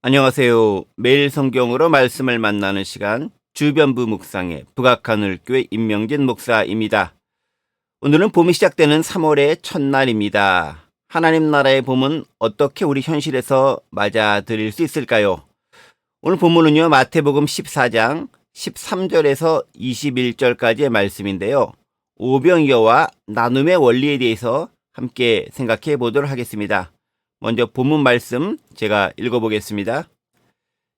안녕하세요. 매일 성경으로 말씀을 만나는 시간 주변부 묵상의 북악하늘교회 임명진 목사입니다. 오늘은 봄이 시작되는 3월의 첫날입니다. 하나님 나라의 봄은 어떻게 우리 현실에서 맞아들일 수 있을까요? 오늘 본문은요, 마태복음 14장 13절에서 21절까지의 말씀인데요. 오병이어와 나눔의 원리에 대해서 함께 생각해 보도록 하겠습니다. 먼저 본문 말씀 제가 읽어보겠습니다.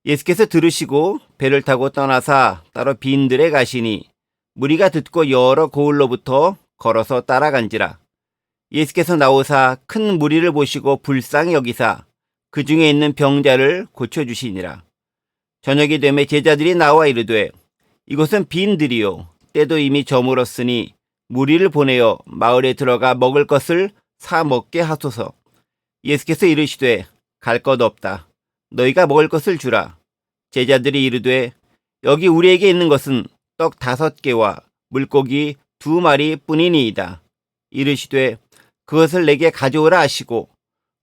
예수께서 들으시고 배를 타고 떠나사 따로 빈들에 가시니 무리가 듣고 여러 고을로부터 걸어서 따라간지라. 예수께서 나오사 큰 무리를 보시고 불쌍히 여기사 그 중에 있는 병자를 고쳐주시니라. 저녁이 되매 제자들이 나와 이르되 이곳은 빈들이요 때도 이미 저물었으니 무리를 보내어 마을에 들어가 먹을 것을 사 먹게 하소서. 예수께서 이르시되 갈 것 없다. 너희가 먹을 것을 주라. 제자들이 이르되 여기 우리에게 있는 것은 떡 5개와 물고기 2마리 뿐이니이다. 이르시되 그것을 내게 가져오라 하시고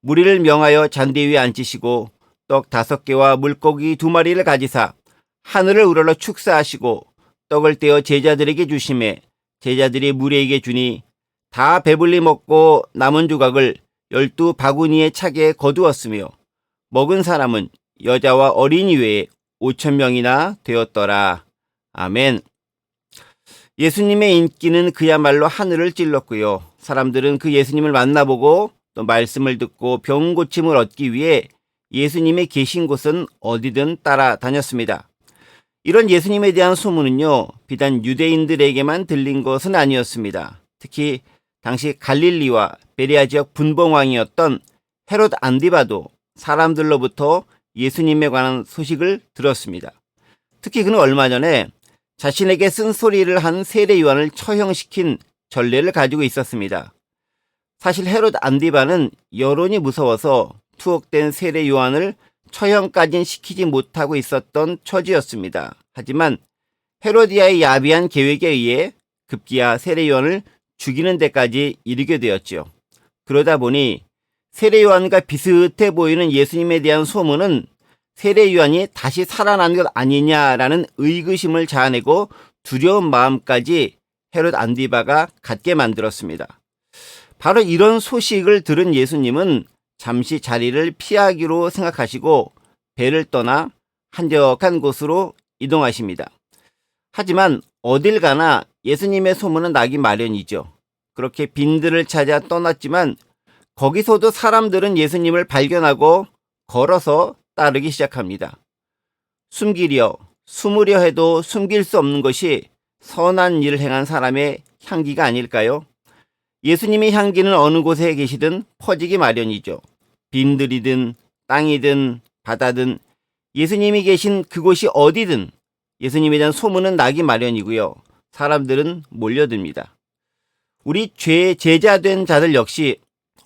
무리를 명하여 잔디 위에 앉히시고 떡 5개와 물고기 2마리를 가지사 하늘을 우러러 축사하시고 떡을 떼어 제자들에게 주시매 제자들이 무리에게 주니 다 배불리 먹고 남은 조각을 12바구니에 차게 거두었으며 먹은 사람은 여자와 어린이 외에 5,000명이나 되었더라. 아멘. 예수님의 인기는 그야말로 하늘을 찔렀고요. 사람들은 그 예수님을 만나보고 또 말씀을 듣고 병 고침을 얻기 위해 예수님의 계신 곳은 어디든 따라다녔습니다. 이런 예수님에 대한 소문은요, 비단 유대인들에게만 들린 것은 아니었습니다. 특히 당시 갈릴리와 베레아 지역 분봉왕이었던 헤롯 안디바도 사람들로부터 예수님에 관한 소식을 들었습니다. 특히 그는 얼마 전에 자신에게 쓴소리를 한 세례 요한을 처형시킨 전례를 가지고 있었습니다. 사실 헤롯 안디바는 여론이 무서워서 투옥된 세례 요한을 처형까지는 시키지 못하고 있었던 처지였습니다. 하지만 헤로디아의 야비한 계획에 의해 급기야 세례 요한을 죽이는 데까지 이르게 되었지요. 그러다 보니 세례 요한과 비슷해 보이는 예수님에 대한 소문은 세례 요한이 다시 살아난 것 아니냐라는 의구심을 자아내고 두려운 마음까지 헤롯 안디바가 갖게 만들었습니다. 바로 이런 소식을 들은 예수님은 잠시 자리를 피하기로 생각하시고 배를 떠나 한적한 곳으로 이동하십니다. 하지만 어딜 가나 예수님의 소문은 나기 마련이죠. 그렇게 빈들을 찾아 떠났지만 거기서도 사람들은 예수님을 발견하고 걸어서 따르기 시작합니다. 숨기려, 숨으려 해도 숨길 수 없는 것이 선한 일을 행한 사람의 향기가 아닐까요? 예수님의 향기는 어느 곳에 계시든 퍼지기 마련이죠. 빈들이든 땅이든 바다든 예수님이 계신 그곳이 어디든 예수님에 대한 소문은 나기 마련이고요. 사람들은 몰려듭니다. 우리 죄의 제자된 자들 역시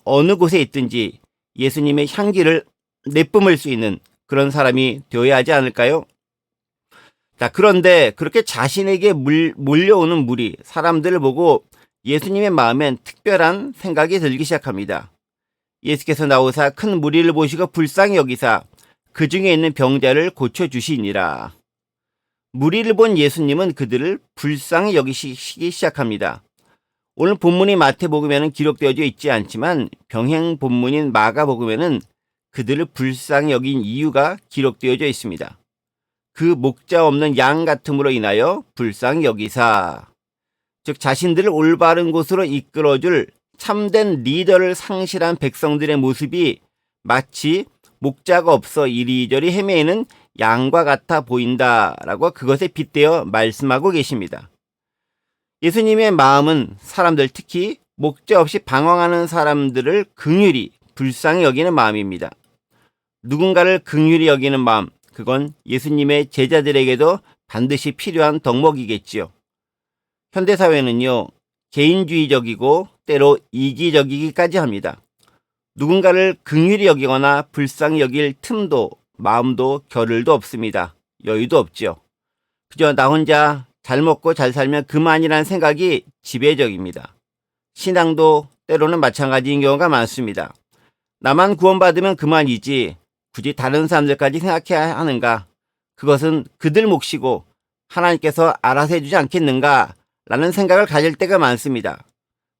어느 곳에 있든지 예수님의 향기를 내뿜을 수 있는 그런 사람이 되어야 하지 않을까요? 자, 그런데 그렇게 자신에게 몰려오는 무리, 사람들을 보고 예수님의 마음엔 특별한 생각이 들기 시작합니다. 예수께서 나오사 큰 무리를 보시고 불쌍히 여기사 그 중에 있는 병자를 고쳐주시니라. 무리를 본 예수님은 그들을 불쌍히 여기시기 시작합니다. 오늘 본문이 마태복음에는 기록되어져 있지 않지만 병행 본문인 마가복음에는 그들을 불쌍히 여긴 이유가 기록되어져 있습니다. 그 목자 없는 양 같음으로 인하여 불쌍히 여기사, 즉 자신들을 올바른 곳으로 이끌어줄 참된 리더를 상실한 백성들의 모습이 마치 목자가 없어 이리저리 헤매이는 양과 같아 보인다라고 그것에 빗대어 말씀하고 계십니다. 예수님의 마음은 사람들, 특히 목자 없이 방황하는 사람들을 긍휼히 불쌍히 여기는 마음입니다. 누군가를 긍휼히 여기는 마음, 그건 예수님의 제자들에게도 반드시 필요한 덕목이겠지요. 현대사회는요, 개인주의적이고 때로 이기적이기까지 합니다. 누군가를 긍휼히 여기거나 불쌍히 여길 틈도 마음도 겨를도 없습니다. 여유도 없죠. 그저 나 혼자 잘 먹고 잘 살면 그만이라는 생각이 지배적입니다. 신앙도 때로는 마찬가지인 경우가 많습니다. 나만 구원받으면 그만이지 굳이 다른 사람들까지 생각해야 하는가? 그것은 그들 몫이고 하나님께서 알아서 해주지 않겠는가? 라는 생각을 가질 때가 많습니다.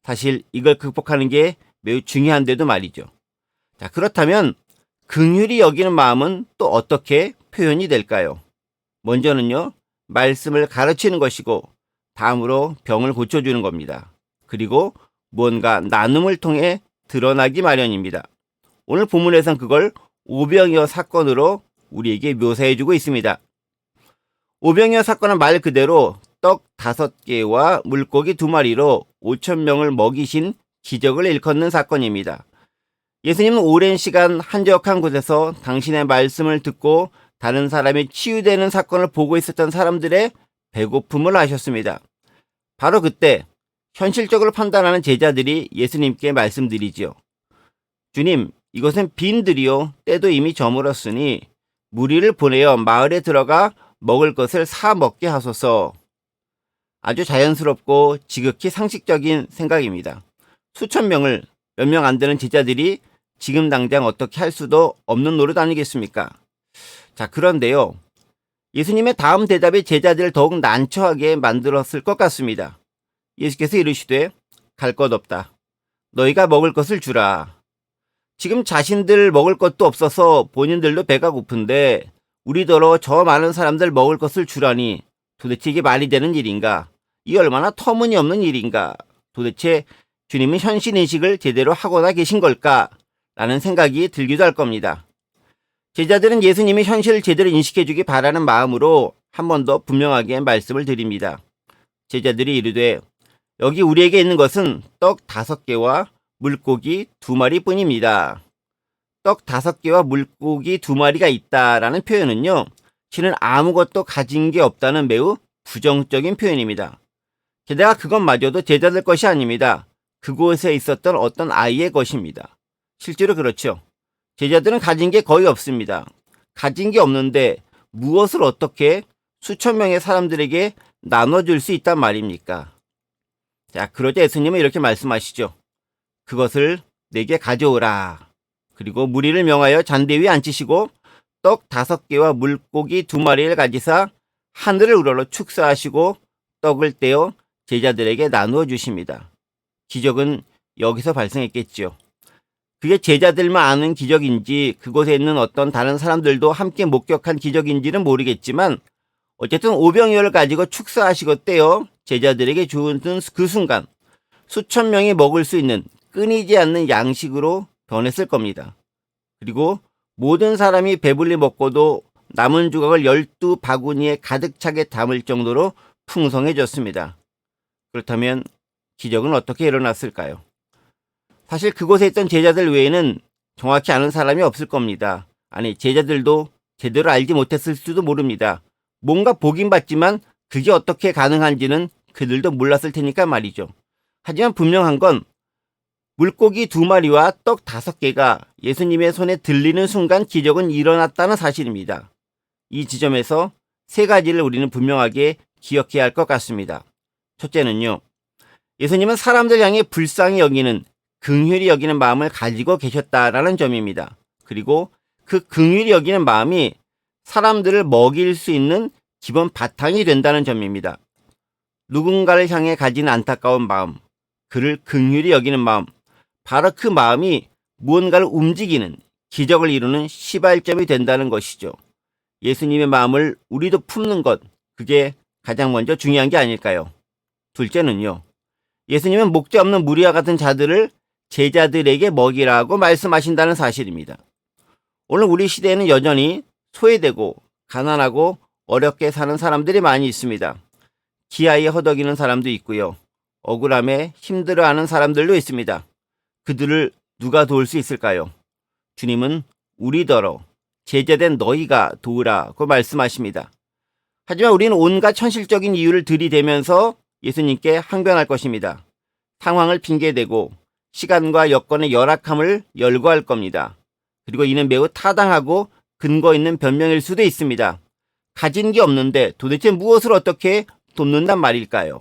사실 이걸 극복하는 게 매우 중요한데도 말이죠. 자, 그렇다면 긍휼히 여기는 마음은 또 어떻게 표현이 될까요? 먼저는요, 말씀을 가르치는 것이고 다음으로 병을 고쳐주는 겁니다. 그리고 무언가 나눔을 통해 드러나기 마련입니다. 오늘 본문에선 그걸 오병이어 사건으로 우리에게 묘사해주고 있습니다. 오병이어 사건은 말 그대로 떡 5개와 물고기 2마리로 5,000명을 먹이신 기적을 일컫는 사건입니다. 예수님은 오랜 시간 한적한 곳에서 당신의 말씀을 듣고 다른 사람이 치유되는 사건을 보고 있었던 사람들의 배고픔을 아셨습니다. 바로 그때 현실적으로 판단하는 제자들이 예수님께 말씀드리지요. 주님, 이것은 빈들이요 때도 이미 저물었으니 무리를 보내어 마을에 들어가 먹을 것을 사 먹게 하소서. 아주 자연스럽고 지극히 상식적인 생각입니다. 수천 명을 몇 명 안 되는 제자들이 지금 당장 어떻게 할 수도 없는 노릇 아니겠습니까? 자, 그런데요. 예수님의 다음 대답이 제자들을 더욱 난처하게 만들었을 것 같습니다. 예수께서 이르시되 갈 것 없다. 너희가 먹을 것을 주라. 지금 자신들 먹을 것도 없어서 본인들도 배가 고픈데 우리더러 저 많은 사람들 먹을 것을 주라니 도대체 이게 말이 되는 일인가? 이 얼마나 터무니없는 일인가? 도대체 주님은 현실인식을 제대로 하고나 계신 걸까? 라는 생각이 들기도 할 겁니다. 제자들은 예수님이 현실을 제대로 인식해주기 바라는 마음으로 한 번 더 분명하게 말씀을 드립니다. 제자들이 이르되 여기 우리에게 있는 것은 떡 5개와 물고기 2마리 뿐입니다. 떡 5개와 물고기 2마리가 있다라는 표현은요, 실은 아무것도 가진 게 없다는 매우 부정적인 표현입니다. 게다가 그것마저도 제자들 것이 아닙니다. 그곳에 있었던 어떤 아이의 것입니다. 실제로 그렇죠. 제자들은 가진 게 거의 없습니다. 가진 게 없는데 무엇을 어떻게 수천 명의 사람들에게 나눠줄 수 있단 말입니까? 자, 그러자 예수님은 이렇게 말씀하시죠. 그것을 내게 가져오라. 그리고 무리를 명하여 잔대 위에 앉히시고 떡 5개와 물고기 2마리를 가지사 하늘을 우러러 축사하시고 떡을 떼어 제자들에게 나누어 주십니다. 기적은 여기서 발생했겠지요. 그게 제자들만 아는 기적인지 그곳에 있는 어떤 다른 사람들도 함께 목격한 기적인지는 모르겠지만 어쨌든 오병이어를 가지고 축사하시고 떼어 제자들에게 주는 그 순간 수천 명이 먹을 수 있는 끊이지 않는 양식으로 변했을 겁니다. 그리고 모든 사람이 배불리 먹고도 남은 조각을 12바구니에 가득 차게 담을 정도로 풍성해졌습니다. 그렇다면 기적은 어떻게 일어났을까요? 사실 그곳에 있던 제자들 외에는 정확히 아는 사람이 없을 겁니다. 아니, 제자들도 제대로 알지 못했을 수도 모릅니다. 뭔가 보긴 봤지만 그게 어떻게 가능한지는 그들도 몰랐을 테니까 말이죠. 하지만 분명한 건 물고기 2마리와 떡 5개가 예수님의 손에 들리는 순간 기적은 일어났다는 사실입니다. 이 지점에서 3가지를 우리는 분명하게 기억해야 할 것 같습니다. 첫째는요, 예수님은 사람들 향해 불쌍히 여기는, 긍휼히 여기는 마음을 가지고 계셨다라는 점입니다. 그리고 그 긍휼히 여기는 마음이 사람들을 먹일 수 있는 기본 바탕이 된다는 점입니다. 누군가를 향해 가진 안타까운 마음, 그를 긍휼히 여기는 마음, 바로 그 마음이 무언가를 움직이는, 기적을 이루는 시발점이 된다는 것이죠. 예수님의 마음을 우리도 품는 것, 그게 가장 먼저 중요한 게 아닐까요? 둘째는요, 예수님은 목자 없는 무리와 같은 자들을 제자들에게 먹이라고 말씀하신다는 사실입니다. 오늘 우리 시대에는 여전히 소외되고 가난하고 어렵게 사는 사람들이 많이 있습니다. 기아에 허덕이는 사람도 있고요. 억울함에 힘들어하는 사람들도 있습니다. 그들을 누가 도울 수 있을까요? 주님은 우리더러 제자된 너희가 도우라고 말씀하십니다. 하지만 우리는 온갖 현실적인 이유를 들이대면서 예수님께 항변할 것입니다. 상황을 핑계대고 시간과 여건의 열악함을 열거할 겁니다. 그리고 이는 매우 타당하고 근거 있는 변명일 수도 있습니다. 가진 게 없는데 도대체 무엇을 어떻게 돕는단 말일까요?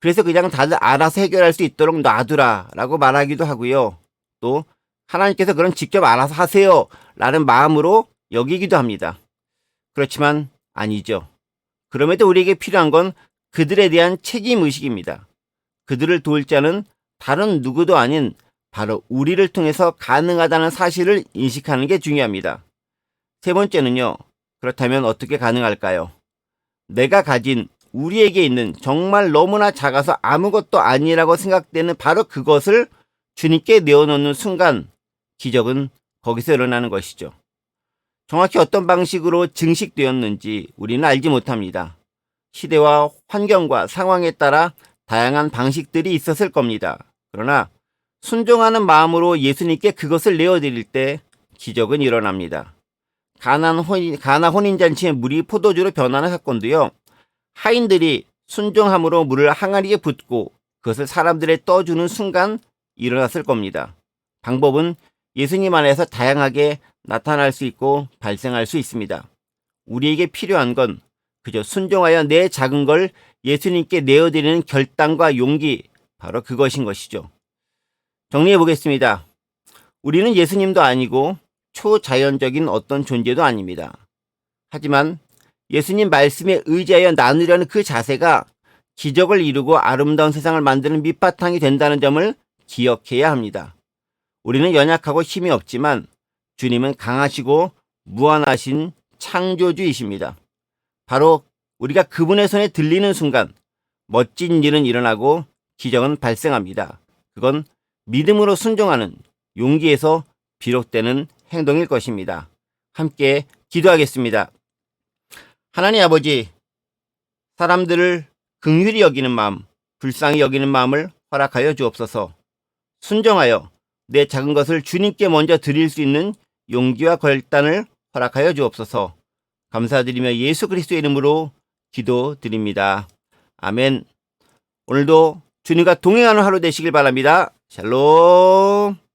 그래서 그냥 다들 알아서 해결할 수 있도록 놔두라 라고 말하기도 하고요. 또 하나님께서 그럼 직접 알아서 하세요 라는 마음으로 여기기도 합니다. 그렇지만 아니죠. 그럼에도 우리에게 필요한 건 그들에 대한 책임의식입니다. 그들을 도울 자는 다른 누구도 아닌 바로 우리를 통해서 가능하다는 사실을 인식하는 게 중요합니다. 세 번째는요. 그렇다면 어떻게 가능할까요? 내가 가진 우리에게 있는 정말 너무나 작아서 아무것도 아니라고 생각되는 바로 그것을 주님께 내어놓는 순간 기적은 거기서 일어나는 것이죠. 정확히 어떤 방식으로 증식되었는지 우리는 알지 못합니다. 시대와 환경과 상황에 따라 다양한 방식들이 있었을 겁니다. 그러나 순종하는 마음으로 예수님께 그것을 내어드릴 때 기적은 일어납니다. 가나 혼인잔치의 물이 포도주로 변하는 사건도요. 하인들이 순종함으로 물을 항아리에 붓고 그것을 사람들에 떠주는 순간 일어났을 겁니다. 방법은 예수님 안에서 다양하게 나타날 수 있고 발생할 수 있습니다. 우리에게 필요한 건 그저 순종하여 내 작은 걸 예수님께 내어드리는 결단과 용기, 바로 그것인 것이죠. 정리해 보겠습니다. 우리는 예수님도 아니고 초자연적인 어떤 존재도 아닙니다. 하지만 예수님 말씀에 의지하여 나누려는 그 자세가 기적을 이루고 아름다운 세상을 만드는 밑바탕이 된다는 점을 기억해야 합니다. 우리는 연약하고 힘이 없지만 주님은 강하시고 무한하신 창조주이십니다. 바로 우리가 그분의 손에 들리는 순간 멋진 일은 일어나고 기적은 발생합니다. 그건 믿음으로 순종하는 용기에서 비롯되는 행동일 것입니다. 함께 기도하겠습니다. 하나님 아버지, 사람들을 긍휼히 여기는 마음, 불쌍히 여기는 마음을 허락하여 주옵소서. 순종하여 내 작은 것을 주님께 먼저 드릴 수 있는 용기와 결단을 허락하여 주옵소서. 감사드리며 예수 그리스도의 이름으로 기도드립니다. 아멘. 오늘도 주님과 동행하는 하루 되시길 바랍니다. 샬롬.